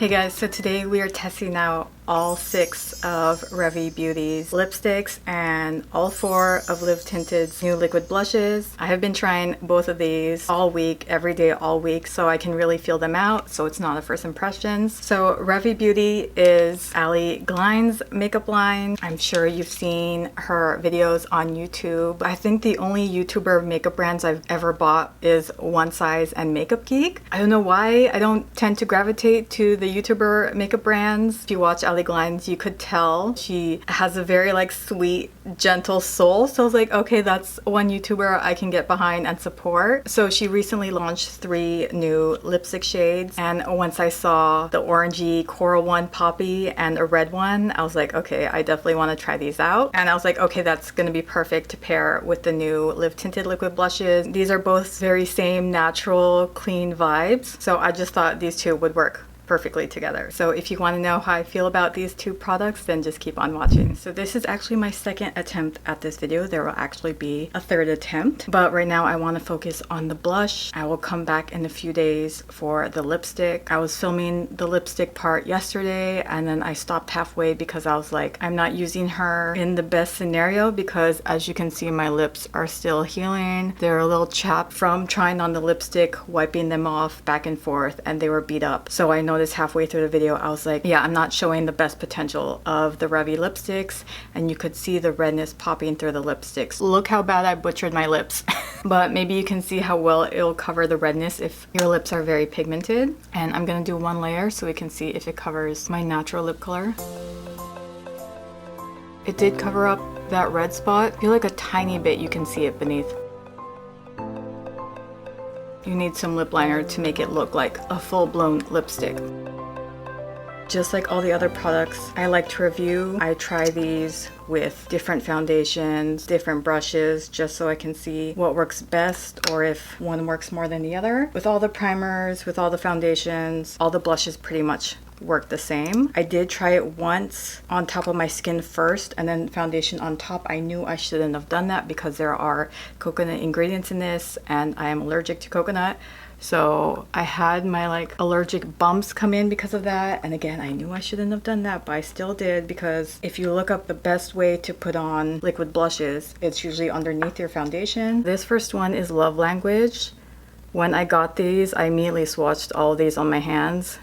Hey guys, so today we are testing out all 6 of Ravie Beauty's lipsticks and all 4 of Live Tinted's new liquid blushes. I have been trying both of these all week, every day, all week, so I can really feel them out, so it's not a first impressions. So Ravie Beauty is Ali Glein's makeup line. I'm sure you've seen her videos on YouTube. I think the only YouTuber makeup brands I've ever bought is One Size and Makeup Geek. I don't know why I don't tend to gravitate to the YouTuber makeup brands. If you watch Ali Glein's, you could tell she has a very like sweet, gentle soul. So I was like, okay, that's one YouTuber I can get behind and support. So she recently launched 3 new lipstick shades, and once I saw the orangey coral one, Poppy, and a red one, I was like, okay, I definitely want to try these out. And I was like, okay, that's going to be perfect to pair with the new Live Tinted liquid blushes. These are both very same natural, clean vibes. So I just thought these two would work perfectly together. So if you want to know how I feel about these 2 products, then just keep on watching. So this is actually my second attempt at this video. There will actually be a third attempt, but right now I want to focus on the blush. I will come back in a few days for the lipstick. I was filming the lipstick part yesterday and then I stopped halfway because I was like, I'm not using her in the best scenario because as you can see, my lips are still healing. They're a little chapped from trying on the lipstick, wiping them off back and forth, and they were beat up. So I noticed halfway through the video, I was like, yeah, I'm not showing the best potential of the Ravie lipsticks, and you could see the redness popping through the lipsticks. Look how bad I butchered my lips. But maybe you can see how well it'll cover the redness if your lips are very pigmented. And I'm gonna do 1 layer so we can see if it covers my natural lip color. It did cover up that red spot. I feel like a tiny bit you can see it beneath. You need some lip liner to make it look like a full-blown lipstick. Just like all the other products I like to review, I try these with different foundations, different brushes, just so I can see what works best or if one works more than the other. With all the primers, with all the foundations, all the blushes pretty much work the same. I did try it once on top of my skin first and then foundation on top. I knew I shouldn't have done that because there are coconut ingredients in this and I am allergic to coconut. So I had my like allergic bumps come in because of that. And again, I knew I shouldn't have done that, but I still did because if you look up the best way to put on liquid blushes, it's usually underneath your foundation. This first one is Love Language. When I got these, I immediately swatched all of these on my hands.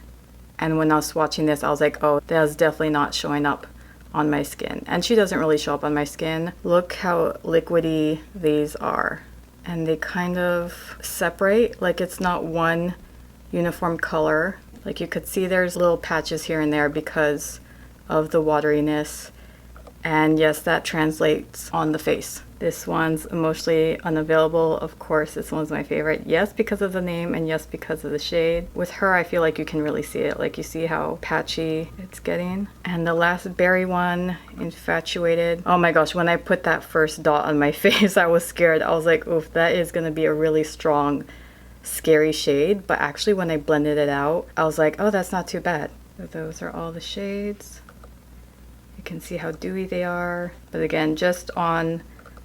And when I was swatching this, I was like, oh, that's definitely not showing up on my skin. And she doesn't really show up on my skin. Look how liquidy these are. And they kind of separate, like it's not one uniform color. Like you could see there's little patches here and there because of the wateriness. And yes, that translates on the face. This one's Emotionally Unavailable. Of course, this one's my favorite. Yes, because of the name, and yes, because of the shade. With her, I feel like you can really see it. Like you see how patchy it's getting. And the last berry one, Infatuated. Oh my gosh, when I put that first dot on my face, I was scared. I was like, oof, that is gonna be a really strong, scary shade. But actually, when I blended it out, I was like, oh, that's not too bad. So those are all the shades. You can see how dewy they are. But again, just on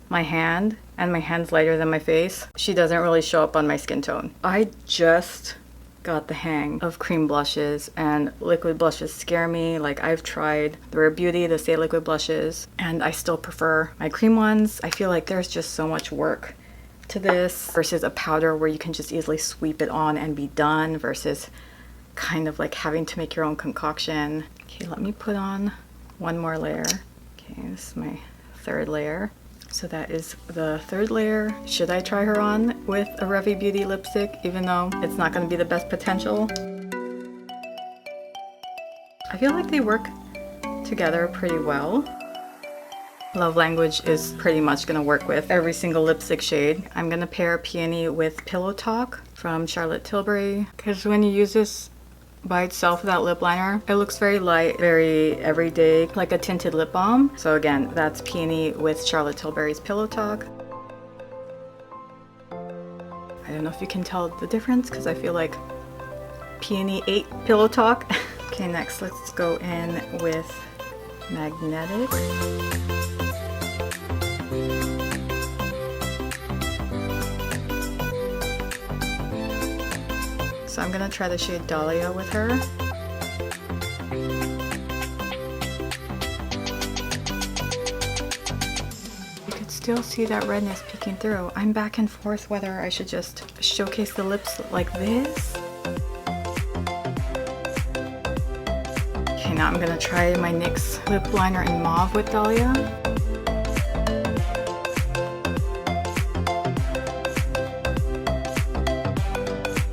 my hand, and my hand's lighter than my face, she doesn't really show up on my skin tone. I just got the hang of cream blushes, and liquid blushes scare me. Like I've tried the Rare Beauty, the Stay Liquid blushes, and I still prefer my cream ones. I feel like there's just so much work to this versus a powder where you can just easily sweep it on and be done versus kind of like having to make your own concoction. Okay, let me put on 1 more layer. Okay, this is my 3rd layer. So that is the 3rd layer. Should I try her on with a Ravie Beauty lipstick, even though it's not going to be the best potential? I feel like they work together pretty well. Love Language is pretty much going to work with every single lipstick shade. I'm going to pair Peony with Pillow Talk from Charlotte Tilbury, because when you use this by itself without lip liner, it looks very light, very everyday, like a tinted lip balm. So again, that's Peony with Charlotte Tilbury's Pillow Talk. I don't know if you can tell the difference because I feel like Peony ate Pillow Talk. Okay, next let's go in with Magnetic. So I'm gonna try the shade Dahlia with her. still see that redness peeking through. I'm back and forth whether I should just showcase the lips like this. Okay, now I'm gonna try my NYX lip liner in Mauve with Dahlia.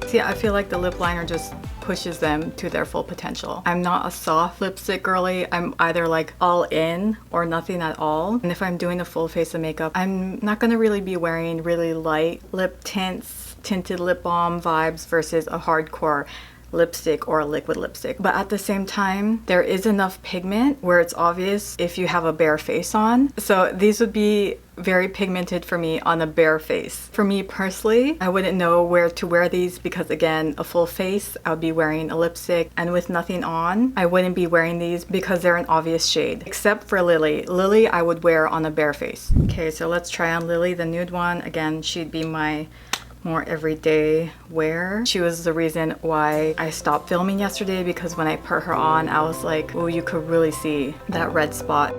See, I feel like the lip liner just pushes them to their full potential. I'm not a soft lipstick girly. I'm either like all in or nothing at all. And if I'm doing a full face of makeup, I'm not gonna really be wearing really light lip tints, tinted lip balm vibes versus a hardcore lipstick or a liquid lipstick. But at the same time, there is enough pigment where it's obvious if you have a bare face on. So these would be very pigmented for me on a bare face. For me personally, I wouldn't know where to wear these because again, a full face, I would be wearing a lipstick, and with nothing on, I wouldn't be wearing these because they're an obvious shade. Except for Lily. Lily I would wear on a bare face. Okay, so let's try on Lily, the nude one. Again, she'd be my more everyday wear. She was the reason why I stopped filming yesterday, because when I put her on, I was like, oh, you could really see that red spot.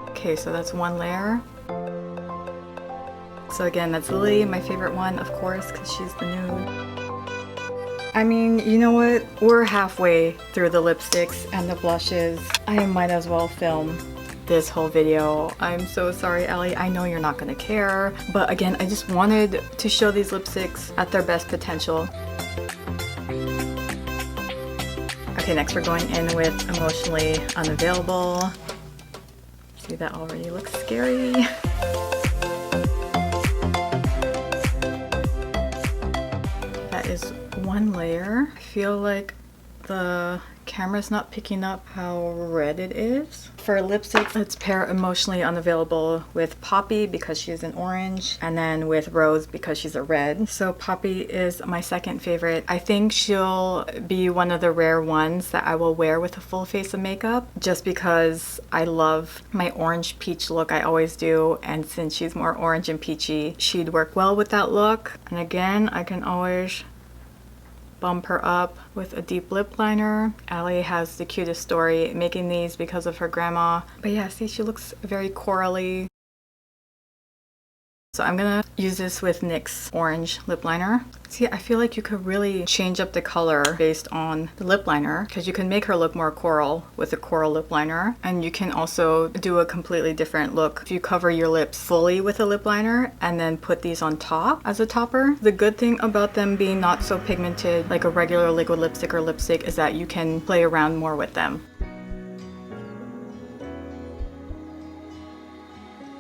Okay, so that's one layer. So again, that's Lily, my favorite one, of course, because she's the nude. I mean, you know what? We're halfway through the lipsticks and the blushes. I might as well film this whole video. I'm so sorry, Ellie. I know you're not gonna care, but again, I just wanted to show these lipsticks at their best potential. Okay, next we're going in with Emotionally Unavailable. See, that already looks scary. That is one layer. I feel like the camera's not picking up how red it is. For lipstick, let's pair Emotionally Unavailable with Poppy because she's an orange, and then with Rose because she's a red. So Poppy is my second favorite. I think she'll be one of the rare ones that I will wear with a full face of makeup just because I love my orange peach look. I always do, and since she's more orange and peachy, she'd work well with that look. And again, I can always bump her up with a deep lip liner. Allie has the cutest story making these because of her grandma. But yeah, see, she looks very corally. So I'm gonna use this with NYX orange lip liner. See, I feel like you could really change up the color based on the lip liner because you can make her look more coral with a coral lip liner, and you can also do a completely different look if you cover your lips fully with a lip liner and then put these on top as a topper. The good thing about them being not so pigmented like a regular liquid lipstick or lipstick is that you can play around more with them.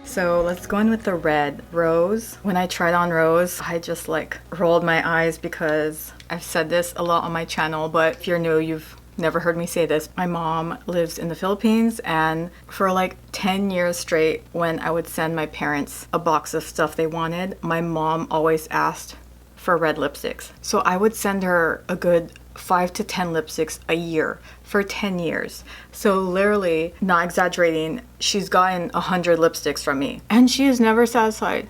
So let's go in with the red Rose. When I tried on Rose, I just like rolled my eyes because I've said this a lot on my channel, but if you're new, you've never heard me say this. My mom lives in the Philippines, and for like 10 years straight, when I would send my parents a box of stuff they wanted, my mom always asked for red lipsticks. So I would send her a good 5 to 10 lipsticks a year for 10 years. So literally, not exaggerating, she's gotten 100 lipsticks from me and she is never satisfied.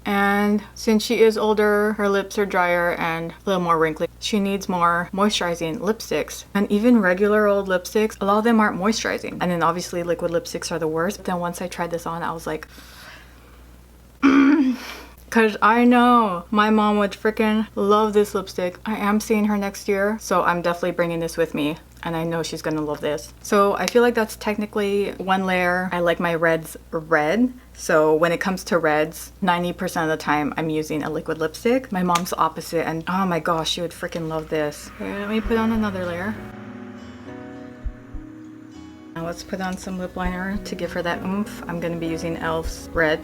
And since she is older, her lips are drier and a little more wrinkly. She needs more moisturizing lipsticks. And even regular old lipsticks, a lot of them aren't moisturizing. And then obviously liquid lipsticks are the worst. But then once I tried this on, I was like, because I know my mom would freaking love this lipstick. I am seeing her next year, so I'm definitely bringing this with me. And I know she's gonna love this. So I feel like that's technically one layer. I like my reds red. So when it comes to reds, 90% of the time I'm using a liquid lipstick. My mom's the opposite, and oh my gosh, she would freaking love this. Okay, let me put on another layer. Now let's put on some lip liner to give her that oomph. I'm gonna be using e.l.f.'s red.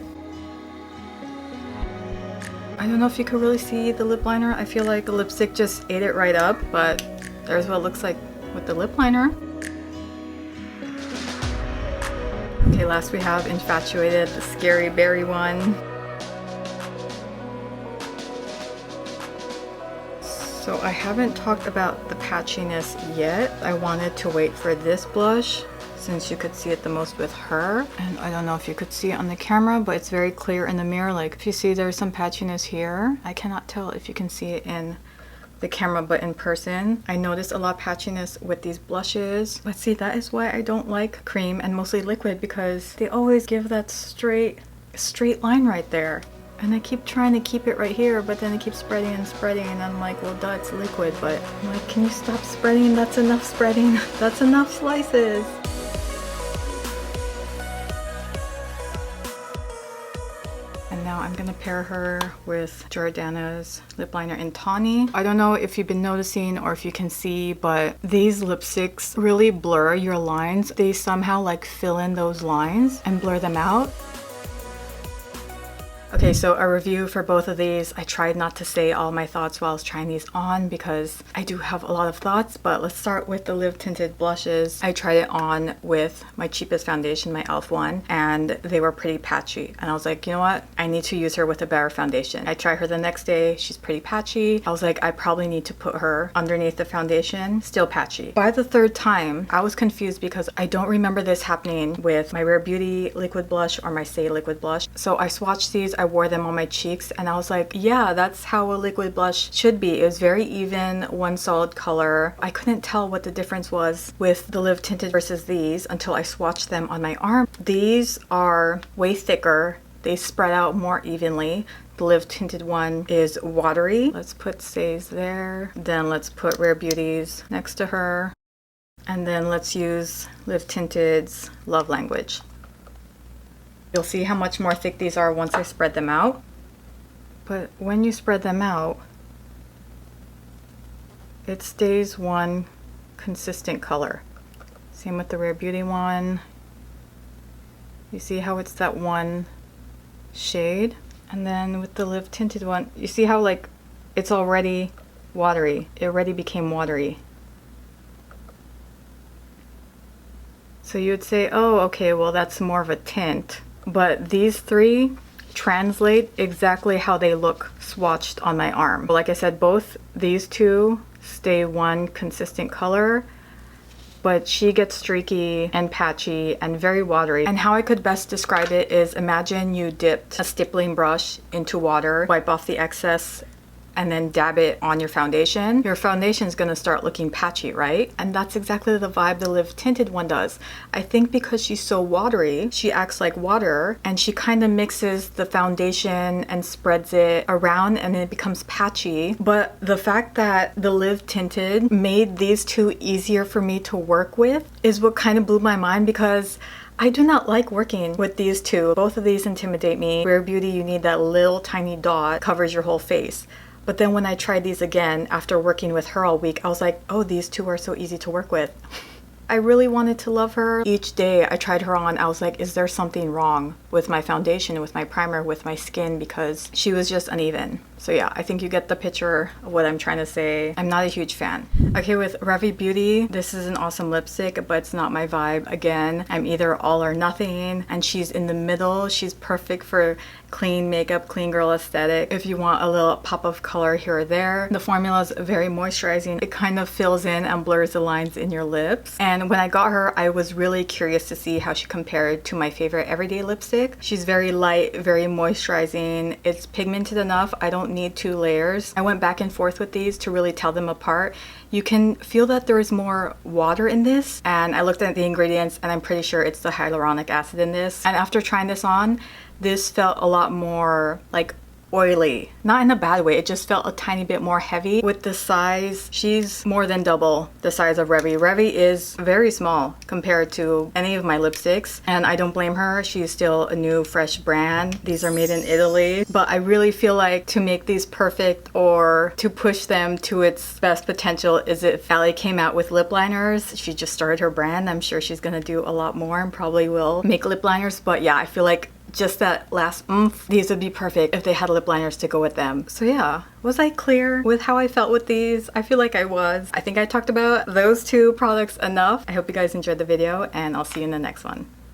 I don't know if you could really see the lip liner. I feel like the lipstick just ate it right up, but there's what it looks like with the lip liner. Okay, last we have Infatuated, the scary berry one. So I haven't talked about the patchiness yet. I wanted to wait for this blush since you could see it the most with her. And I don't know if you could see it on the camera, but it's very clear in the mirror. Like if you see there's some patchiness here, I cannot tell if you can see it in the camera, but in person, I noticed a lot of patchiness with these blushes. Let's see, that is why I don't like cream and mostly liquid, because they always give that straight line right there. And I keep trying to keep it right here, but then it keeps spreading and spreading, and I'm like, well, duh, it's liquid, but I'm like, can you stop spreading? That's enough spreading. That's enough slices. And now I'm gonna pair her with Jordana's lip liner in Tawny. I don't know if you've been noticing or if you can see, but these lipsticks really blur your lines. They somehow like fill in those lines and blur them out. Okay, so a review for both of these. I tried not to say all my thoughts while I was trying these on because I do have a lot of thoughts, but let's start with the Live Tinted blushes. I tried it on with my cheapest foundation, my e.l.f. one, and they were pretty patchy. And I was like, you know what? I need to use her with a better foundation. I tried her the next day. She's pretty patchy. I was like, I probably need to put her underneath the foundation. Still patchy. By the third time, I was confused because I don't remember this happening with my Rare Beauty liquid blush or my Say liquid blush. So I swatched these. I wore them on my cheeks and I was like, yeah, that's how a liquid blush should be. It was very even, one solid color. I couldn't tell what the difference was with the Live Tinted versus these until I swatched them on my arm. These are way thicker. They spread out more evenly. The Live Tinted one is watery. Let's put Say's there. Then let's put Rare Beauty's next to her. And then let's use Live Tinted's Love Language. You'll see how much more thick these are once I spread them out. But when you spread them out, it stays one consistent color. Same with the Rare Beauty one. You see how it's that one shade? And then with the Live Tinted one, you see how like it's already watery. It already became watery. So you would say, oh, okay, well that's more of a tint. But these three translate exactly how they look swatched on my arm. Like I said, both these two stay one consistent color, but she gets streaky and patchy and very watery. And how I could best describe it is, imagine you dipped a stippling brush into water, wipe off the excess, and then dab it on your foundation. Your foundation is gonna start looking patchy, right? And that's exactly the vibe the Live Tinted one does. I think because she's so watery, she acts like water and she kind of mixes the foundation and spreads it around and it becomes patchy. But the fact that the Live Tinted made these two easier for me to work with is what kind of blew my mind, because I do not like working with these two. Both of these intimidate me. Rare Beauty, you need that little tiny dot, covers your whole face. But then when I tried these again after working with her all week, I was like, oh, these two are so easy to work with. I really wanted to love her. Each day I tried her on, I was like, is there something wrong with my foundation, with my primer, with my skin? Because she was just uneven. So yeah, I think you get the picture of what I'm trying to say. I'm not a huge fan. Okay, with Ravie Beauty, this is an awesome lipstick, but it's not my vibe. Again, I'm either all or nothing, and she's in the middle. She's perfect for clean makeup, clean girl aesthetic. If you want a little pop of color here or there. The formula is very moisturizing. It kind of fills in and blurs the lines in your lips. And when I got her, I was really curious to see how she compared to my favorite everyday lipstick. She's very light, very moisturizing. It's pigmented enough. I don't need 2 layers. I went back and forth with these to really tell them apart. You can feel that there is more water in this, and I looked at the ingredients and I'm pretty sure it's the hyaluronic acid in this. And after trying this on, this felt a lot more like oily. Not in a bad way, it just felt a tiny bit more heavy. With the size, she's more than double the size of Ravie. Ravie is very small compared to any of my lipsticks, and I don't blame her. She's still a new, fresh brand. These are made in Italy, but I really feel like to make these perfect or to push them to its best potential is if Ali came out with lip liners. She just started her brand. I'm sure she's gonna do a lot more and probably will make lip liners, but yeah, I feel like just that last oomph, these would be perfect if they had lip liners to go with them. So yeah, was I clear with how I felt with these? I feel like I was. I think I talked about those two products enough. I hope you guys enjoyed the video, and I'll see you in the next one.